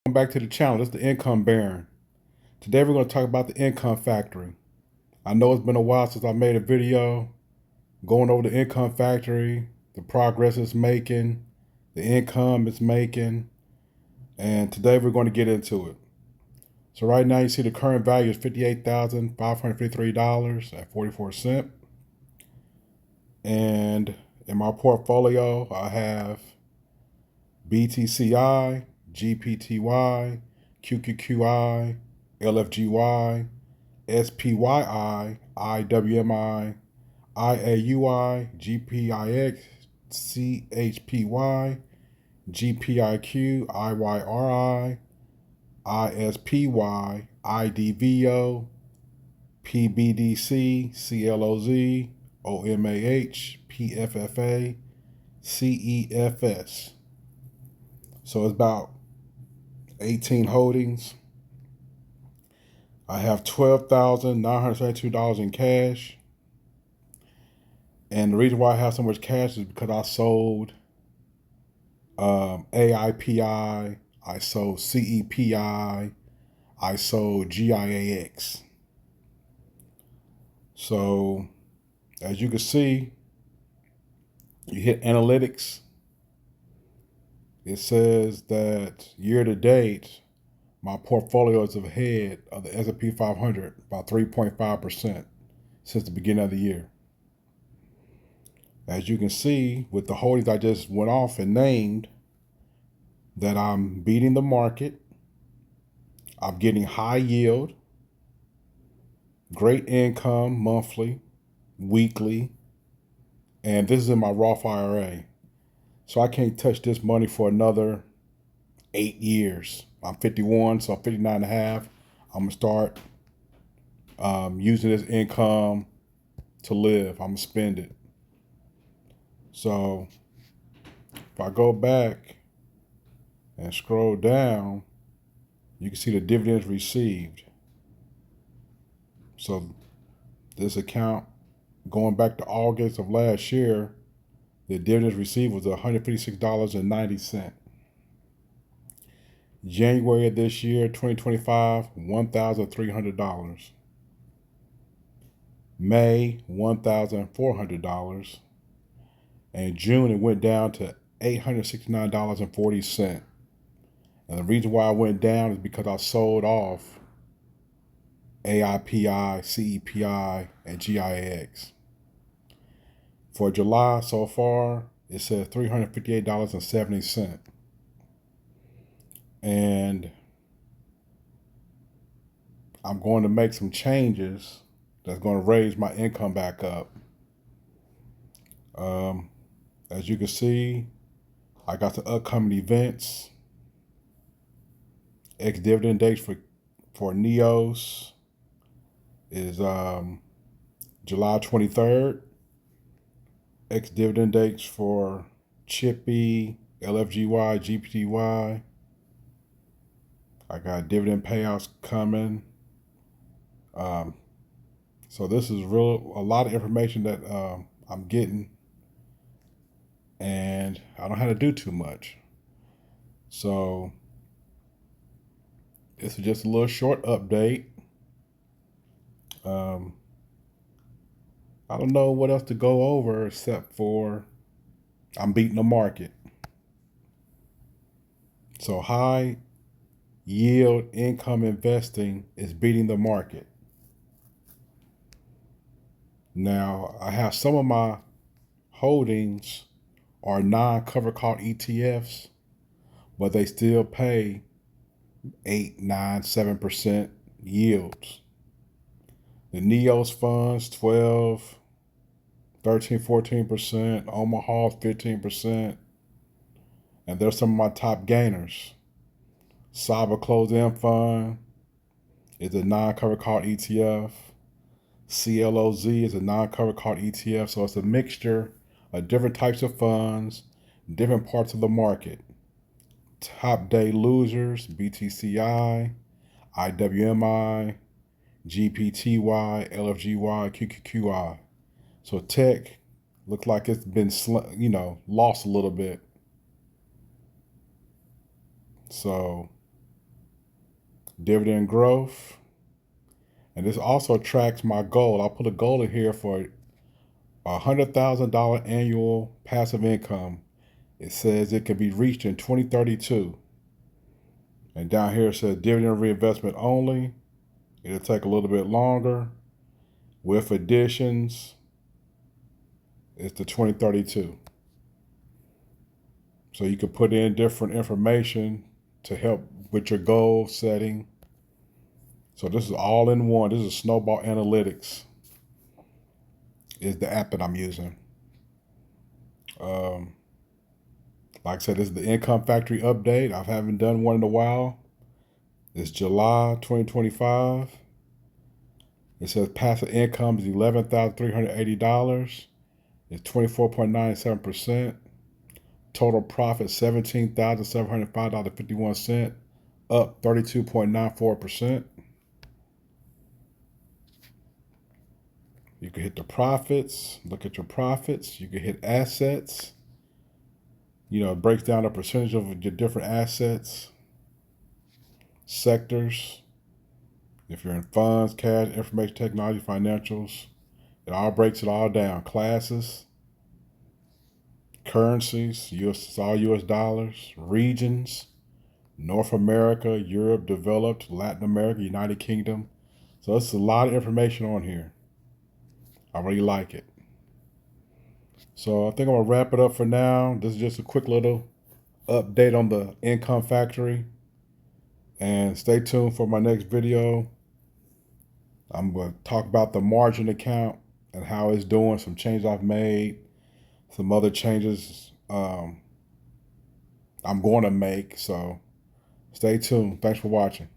Welcome back to the channel. This is the Income Baron. Today we're going to talk about the Income Factory. I know it's been a while since I made a video going over the Income Factory, the progress it's making, the income it's making, and today we're going to get into it. So right now you see the current value is $58,553.44. And in my portfolio, I have BTCI, GPTY, QQQI, LFGY, SPYI, IWMI, IAUI, GPIX, CHPY, GPIQ, IYRI, ISPY, IDVO, PBDC, CLOZ, OMAH, PFFA, CEFS. So it's about 18 holdings. I have $12,972 in cash. And the reason why I have so much cash is because I sold AIPI, I sold CEPI, I sold GIAX. So as you can see, you hit analytics. It says that year to date, my portfolio is ahead of the S&P 500 by 3.5% since the beginning of the year. As you can see, with the holdings I just went off and named, that I'm beating the market. I'm getting high yield, great income monthly, weekly, and this is in my Roth IRA. So I can't touch this money for another 8 years. I'm 51, so I'm 59 and a half. I'm going to start using this income to live. I'm going to spend it. So if I go back and scroll down, you can see the dividends received. So this account, going back to August of last year, the dividends received was $156.90. January of this year, 2025, $1,300. May, $1,400. And June, it went down to $869.40. And the reason why I went down is because I sold off AIPI, CEPI, and GIAX. For July so far, it says $358.70. And I'm going to make some changes that's going to raise my income back up. As you can see, I got the upcoming events. Ex-dividend dates for NEOS is July 23rd. Ex-dividend dates for Chippy, LFGY, GPTY. I got dividend payouts coming. So this is a lot of information that I'm getting, and I don't have to do too much. So this is just a little short update. I don't know what else to go over except for I'm beating the market. So high yield income investing is beating the market. Now, I have some of my holdings are non-covered call ETFs, but they still pay 8, 9, 7% yields. The NEOS funds, 12, 13, 14%, Omaha, 15%. And they're some of my top gainers. Saba Closed End Fund is a non-covered call ETF. CLOZ is a non-covered call ETF. So it's a mixture of different types of funds, different parts of the market. Top day losers, BTCI, IWMI, GPTY, LFGY, QQQI. So tech looks like it's been, lost a little bit. So dividend growth. And this also tracks my goal. I'll put a goal in here for $100,000 annual passive income. It says it can be reached in 2032. And down here it says dividend reinvestment only. It'll take a little bit longer. With additions, it's the 2032. So you can put in different information to help with your goal setting. So this is all in one. This is Snowball Analytics is the app that I'm using. Like I said, this is the Income Factory update. I haven't done one in a while. It's July 2025. It says passive income is $11,380. It's 24.97%. Total profit $17,705.51, up 32.94%. You can hit the profits, look at your profits. You can hit assets. It breaks down the percentage of your different assets, sectors. If you're in funds, cash, information technology, financials, it all breaks it all down. Classes, currencies, it's all US dollars, regions, North America, Europe, developed, Latin America, United Kingdom. So it's a lot of information on here. I really like it. So I think I'm going to wrap it up for now. This is just a quick little update on the Income Factory. And stay tuned for my next video. I'm going to talk about the margin account and how it's doing, some changes I've made, some other changes I'm going to make. So stay tuned. Thanks for watching.